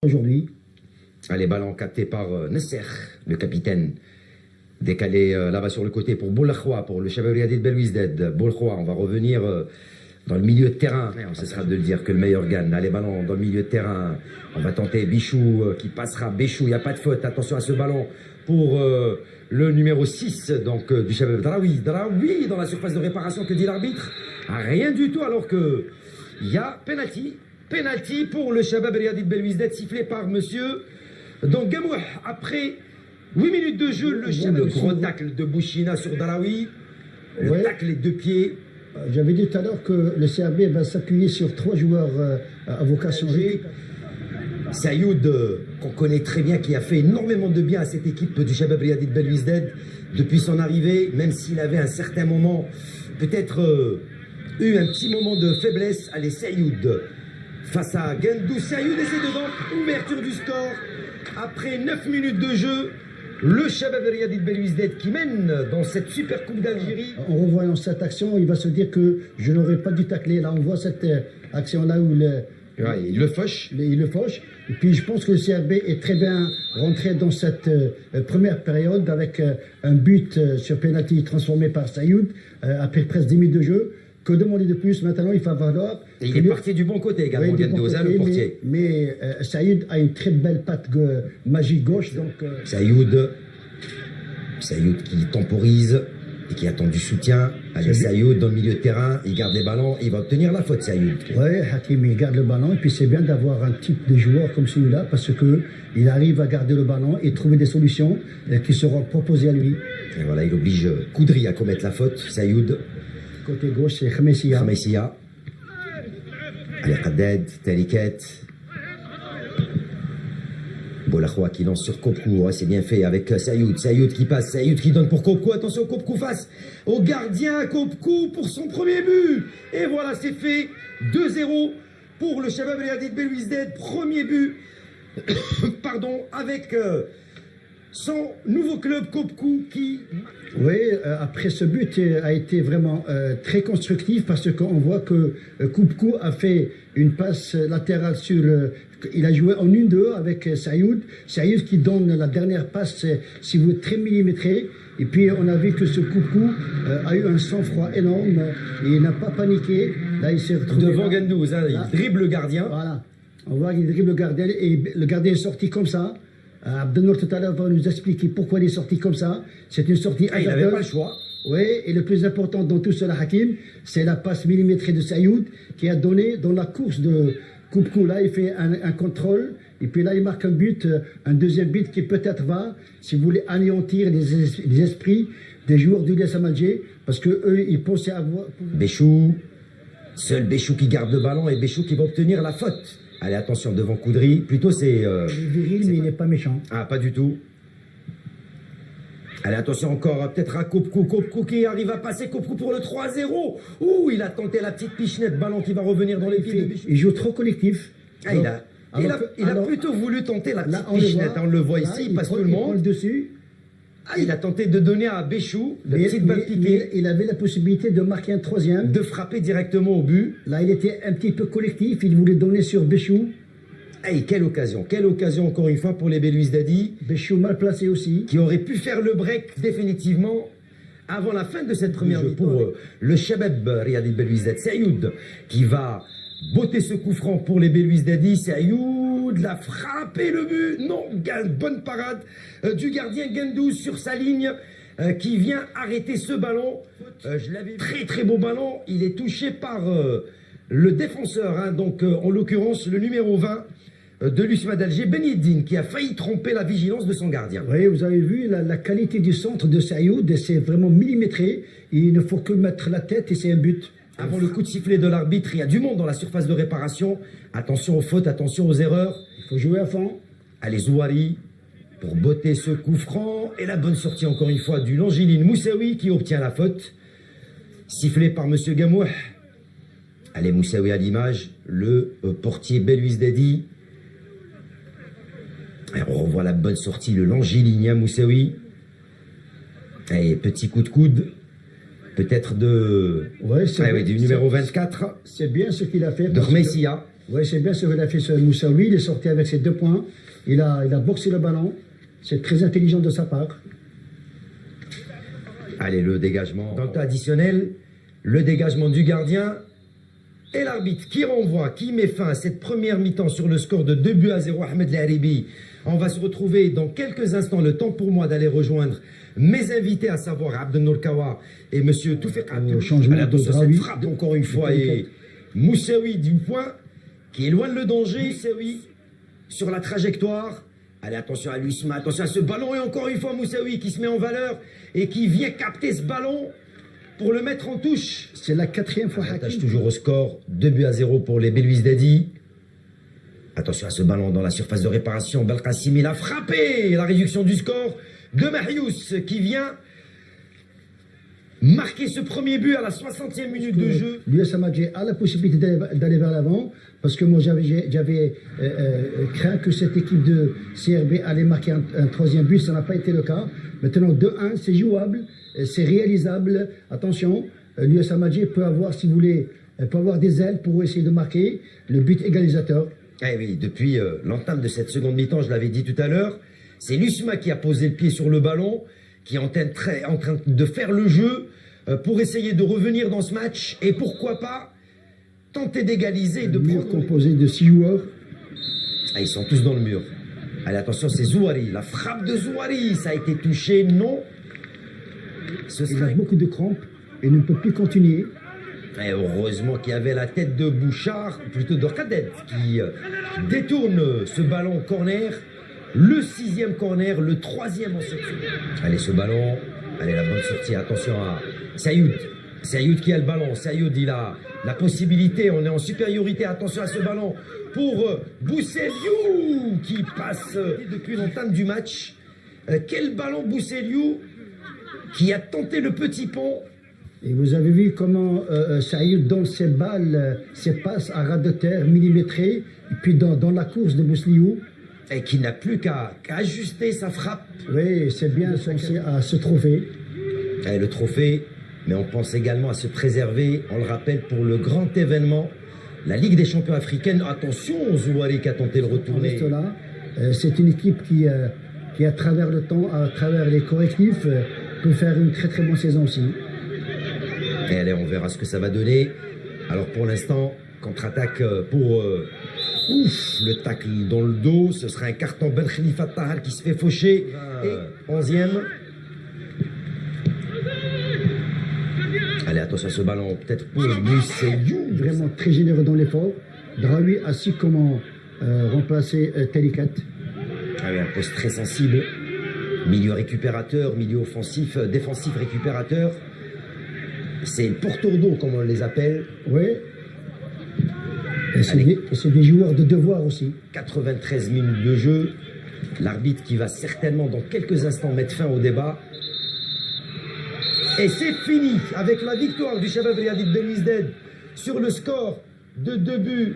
aujourd'hui. Allez, ballon capté par Nasser, le capitaine. Décalé là-bas sur le côté pour Boulakhwa, pour le Chabab Belouizdad. Boulakhwa, on va revenir dans le milieu de terrain. Ce sera de le dire que le meilleur gagne. Allez, ballon dans le milieu de terrain. On va tenter Bichou qui passera. Bichou, il n'y a pas de faute. Attention à ce ballon pour le numéro 6 donc, du Chabab Draoui. Draoui dans la surface de réparation, que dit l'arbitre? Rien du tout, alors que il y a penalty. Penalty pour le Chabab Riyad Belouizdad, sifflé par monsieur donc Gamouh. Après 8 minutes de jeu, le gros tacle de Bouchina sur Draoui. Le tacle les deux pieds. J'avais dit tout à l'heure que le CRB va s'appuyer sur 3 joueurs à vocation. Sayoud, qu'on connaît très bien, qui a fait énormément de bien à cette équipe du Chabab Riyad Belouizdad depuis son arrivée, même s'il avait un certain moment, peut-être eu un petit moment de faiblesse. Allez, Sayoud face à Gendou. Sayoud essaie dedans, ouverture du score. Après 9 minutes de jeu, le Chabab Riyad Belouizdad qui mène dans cette super coupe d'Algérie. En revoyant cette action, il va se dire que je n'aurais pas dû tacler. Là, on voit cette action-là où il le fauche. Il le fauche. Et puis, je pense que le CRB est très bien rentré dans cette première période avec un but sur penalty transformé par Sayoud après presque 10 minutes de jeu. Que demander de plus? Maintenant, il va falloir... Et il est parti du bon côté également, Gendouza, le portier. Mais Sayoud a une très belle patte magique gauche. Donc, Sayoud qui temporise et qui attend du soutien. Allez, Sayoud dans le milieu de terrain, il garde les ballons, il va obtenir la faute, Sayoud. Oui, Hakim, il garde le ballon. Et puis, c'est bien d'avoir un type de joueur comme celui-là parce qu'il arrive à garder le ballon et trouver des solutions qui seront proposées à lui. Et voilà, il oblige Koudri à commettre la faute, Sayoud. Côté gauche, c'est Khmessia. Allez, Khaddad, Tariket. Boulakhwa qui lance sur Kopkou. C'est bien fait avec Sayoud. Sayoud qui passe. Sayoud qui donne pour Kopkou. Attention, Kopkou face au gardien. Kopkou pour son premier but. Et voilà, c'est fait. 2-0 pour le Chabab Riyad Belouizdad. Premier but. Pardon, avec son nouveau club Kopkou qui... Oui, après ce but a été vraiment très constructif parce qu'on voit que Kopkou a fait une passe latérale sur... il a joué en 1-2 avec Sayoud. Sayoud qui donne la dernière passe, si vous voulez, très millimétrée. Et puis on a vu que ce Kopkou a eu un sang-froid énorme et il n'a pas paniqué. Là, il s'est retrouvé... Devant Gendouz, hein, il dribble le gardien. Voilà, on voit qu'il dribble le gardien et le gardien est sorti comme ça. Abdelnour tout à l'heure va nous expliquer pourquoi il est sorti comme ça. C'est une sortie il n'avait pas le choix. Oui, et le plus important dans tout cela, Hakim, c'est la passe millimétrée de Sayoud qui a donné dans la course de Kopkou. Là, il fait un contrôle et puis là, il marque un but, un deuxième but qui peut-être va, si vous voulez, anéantir les esprits des joueurs du Lias Alger parce qu'eux, ils pensaient avoir... Béchou, seul Béchou qui garde le ballon et Béchou qui va obtenir la faute. Allez, attention, devant Koudri. Plutôt, c'est... il est viril, mais il n'est pas méchant. Ah, pas du tout. Allez, attention encore, peut-être à Kopkou. Kopkou qui arrive à passer. Kopkou pour le 3-0. Ouh, il a tenté la petite pichenette. Ballon qui va revenir dans les pieds de Béchou. Il joue trop collectif. Ah, il a plutôt voulu tenter la petite pichenette. On le voit ici, il passe tout le monde. Il dessus. Ah, il a tenté de donner à Béchou la petite balle piquée. Il avait la possibilité de marquer un troisième. De frapper directement au but. Là, il était un petit peu collectif. Il voulait donner sur Béchou. Hey, quelle occasion encore une fois pour les Belouizdadi. Béchou mal placé aussi. Qui aurait pu faire le break définitivement avant la fin de cette première mi-temps. Pour le Chabab Riyad Belouizdad. Sayoud qui va botter ce coup franc pour les Belouizdadi. Sayoud l'a frappé le but. Non, bonne parade du gardien Gendouz sur sa ligne qui vient arrêter ce ballon. Je l'avais très beau ballon. Il est touché par le défenseur, hein, donc en l'occurrence le numéro 20 de l'USMA d'Alger, Benieddine, qui a failli tromper la vigilance de son gardien. Oui, vous avez vu la qualité du centre de Sayoud, c'est vraiment millimétré. Il ne faut que mettre la tête et c'est un but. Avant le coup de sifflet de l'arbitre, il y a du monde dans la surface de réparation. Attention aux fautes, attention aux erreurs. Il faut jouer à fond. Allez, Zouari pour botter ce coup franc. Et la bonne sortie encore une fois du Langilin Moussaoui qui obtient la faute. Sifflé par monsieur Gamouh. Allez, Moussaoui à l'image. Le portier Belouizdadi. On revoit la bonne sortie, le Langilinien Moussaoui. Et petit coup de coude. Peut-être de... Ouais, du numéro 24. C'est bien ce qu'il a fait. De Khmessia. Oui, c'est bien ce qu'il a fait ce Moussaoui. Il est sorti avec ses 2 points. Il a boxé le ballon. C'est très intelligent de sa part. Allez, le dégagement. Dans le temps additionnel, le dégagement du gardien et l'arbitre qui renvoie, qui met fin à cette première mi-temps sur le score de 2-0, Ahmed Laharibi. On va se retrouver dans quelques instants. Le temps pour moi d'aller rejoindre mes invités, à savoir Abdel Nourkawa et Monsieur Toufik Abdel. Changement de cette frappe encore une fois et Moussaoui du point qui éloigne le danger. Moussaoui sur la trajectoire. Allez, attention à Lusma, attention à ce ballon et encore une fois Moussaoui qui se met en valeur et qui vient capter ce ballon pour le mettre en touche. C'est la 4e fois. Attache toujours au score, 2-0 pour les Belouizdadi. Attention à ce ballon dans la surface de réparation. Belkacim, il a frappé la réduction du score de Marius qui vient marquer ce premier but à la 60e minute de jeu. L'US Amadji a la possibilité d'aller vers l'avant parce que moi j'avais craint que cette équipe de CRB allait marquer un 3e but. Ça n'a pas été le cas. Maintenant 2-1, c'est jouable, c'est réalisable. Attention, l'US Amadji peut avoir, si vous voulez, peut avoir des ailes pour essayer de marquer le but égalisateur. Eh oui, depuis l'entame de cette seconde mi-temps, je l'avais dit tout à l'heure, c'est Lusma qui a posé le pied sur le ballon, qui est en train de faire le jeu pour essayer de revenir dans ce match et pourquoi pas tenter d'égaliser. Le mur composé de 6 joueurs. Ah, ils sont tous dans le mur. Allez, attention, c'est Zouari. La frappe de Zouari, ça a été touché, non. Il a beaucoup de crampes et ne peut plus continuer. Et heureusement qu'il y avait la tête de Bouchard, plutôt de Khadet, qui détourne ce ballon corner. Le 6e corner, le 3e en cette seconde. Allez, ce ballon, allez, la bonne sortie. Attention à Sayoud. Sayoud qui a le ballon. Sayoud, il a la possibilité, on est en supériorité. Attention à ce ballon pour Bousseliou qui passe depuis l'entame du match. Quel ballon Bousseliou qui a tenté le petit pont. Et vous avez vu comment Saïd donne ses balles, ses passes à ras de terre, millimétrées, et puis dans la course de Bousseliou. Et qui n'a plus qu'à ajuster sa frappe. Oui, c'est bien de penser à ce trophée. Et le trophée, mais on pense également à se préserver, on le rappelle, pour le grand événement, la Ligue des champions africaine. Attention, Zouari qui a tenté de retourner. C'est une équipe qui, à travers le temps, à travers les correctifs, peut faire une très très bonne saison aussi. Et allez, on verra ce que ça va donner. Alors pour l'instant, contre-attaque pour le tacle dans le dos. Ce sera un carton Ben Khalifa Tahal qui se fait faucher. Et 11e. Allez, attention à ce ballon. Peut-être pour Moussaoui. Vraiment très généreux dans l'effort. Draoui a su comment remplacer Telikat. Ah oui, un poste très sensible. Milieu récupérateur, milieu offensif, défensif récupérateur. C'est le porteur d'eau, comme on les appelle. Oui. Et c'est des joueurs de devoir aussi. 93 minutes de jeu. L'arbitre qui va certainement dans quelques instants mettre fin au débat. Et c'est fini avec la victoire du Shabab Riyadi de Belouizdad sur le score de 2-0.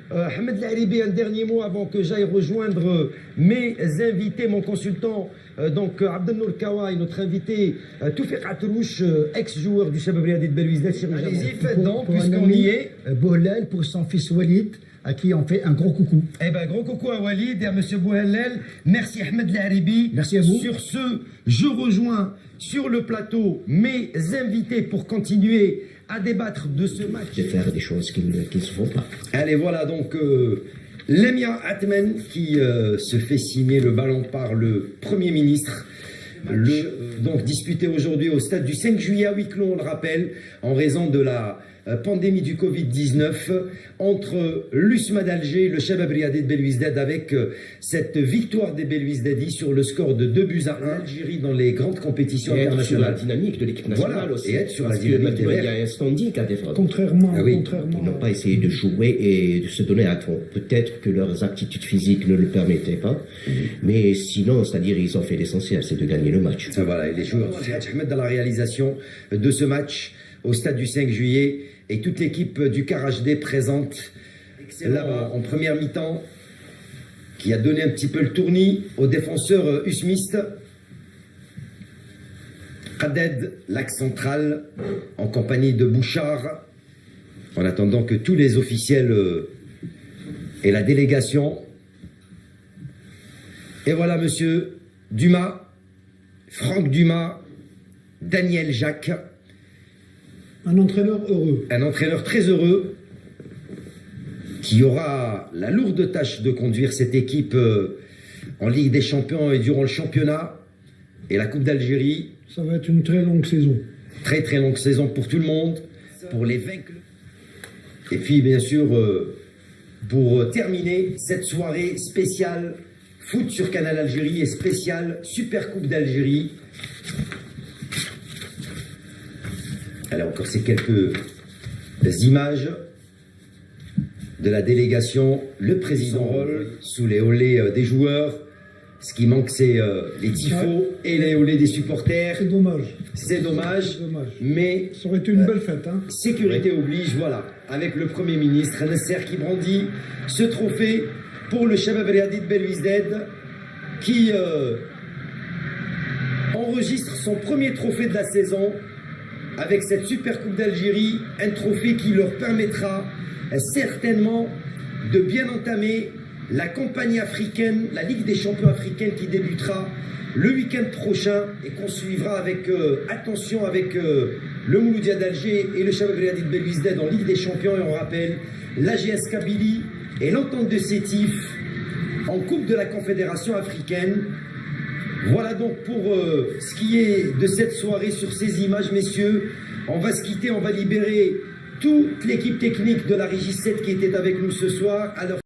Ahmed Laharibi, un dernier mot avant que j'aille rejoindre mes invités, mon consultant, donc Abdel Nourkawa et notre invité Toufik Atrouche, ex-joueur du Shabab Riyadi de Belouizdad. Allez-y, faites donc, puisqu'on y est. Bouhellel pour son fils Walid, à qui on fait un gros coucou. Eh ben, gros coucou à Walid et à monsieur Bouhellel. Merci Ahmed Laharibi. Merci à vous. Sur ce, je rejoins sur le plateau mes invités pour continuer à débattre de ce match. De faire des choses qui ne se font pas. Allez, voilà donc Lemia Atmen qui se fait signer le ballon par le Premier ministre. Donc disputé aujourd'hui au stade du 5 juillet à huis clos, on le rappelle, en raison de la pandémie du Covid-19 entre l'USMA d'Alger et le Shabab Riyadi de Belouizdad avec cette victoire des Belouizdadi sur le score de 2-1. Algérie dans les grandes compétitions internationales. Sur la dynamique de l'équipe nationale voilà, aussi. Et être sur la dynamique des il y a un standing à défendre. Contrairement, Ils n'ont pas essayé de jouer et de se donner à fond. Peut-être que leurs aptitudes physiques ne le permettaient pas, mais sinon, c'est-à-dire ils ont fait l'essentiel, c'est de gagner le match. Voilà, et les joueurs du Hadj Ahmed dans la réalisation de ce match au stade du 5 juillet et toute l'équipe du Car HD présente là en première mi-temps qui a donné un petit peu le tournis aux défenseurs usmistes. Khadet, l'axe central, en compagnie de Bouchard. en attendant que tous les officiels et la délégation. Et voilà, monsieur Dumas, Franck Dumas, Daniel Jacques. Un entraîneur heureux. Un entraîneur très heureux qui aura la lourde tâche de conduire cette équipe en Ligue des Champions et durant le championnat et la Coupe d'Algérie. Ça va être une très longue saison. Très très longue saison pour tout le monde, pour les vaincre. Et puis bien sûr, pour terminer cette soirée spéciale foot sur Canal Algérie et spéciale Super Coupe d'Algérie. Alors encore ces quelques images de la délégation, le président Roll sous les olés des joueurs. Ce qui manque, c'est les tifos et les olés des supporters. C'est dommage. C'est dommage, C'est dommage. mais Ça aurait été une belle fête. Hein. sécurité oblige, voilà, avec le Premier ministre Nasser qui brandit ce trophée pour le Shabab Riadid Belouizdad qui enregistre son premier trophée de la saison avec cette Super Coupe d'Algérie, un trophée qui leur permettra certainement de bien entamer la campagne africaine, la Ligue des champions africaine qui débutera le week-end prochain et qu'on suivra avec attention avec le Mouloudia d'Alger et le Shabab Riadid Belouizdad en Ligue des champions. Et on rappelle l'AGS Kabylie et l'entente de Sétif en Coupe de la Confédération africaine. Voilà donc pour ce qui est de cette soirée sur ces images, messieurs. On va se quitter, on va libérer toute l'équipe technique de la Régie 7 qui était avec nous ce soir. Alors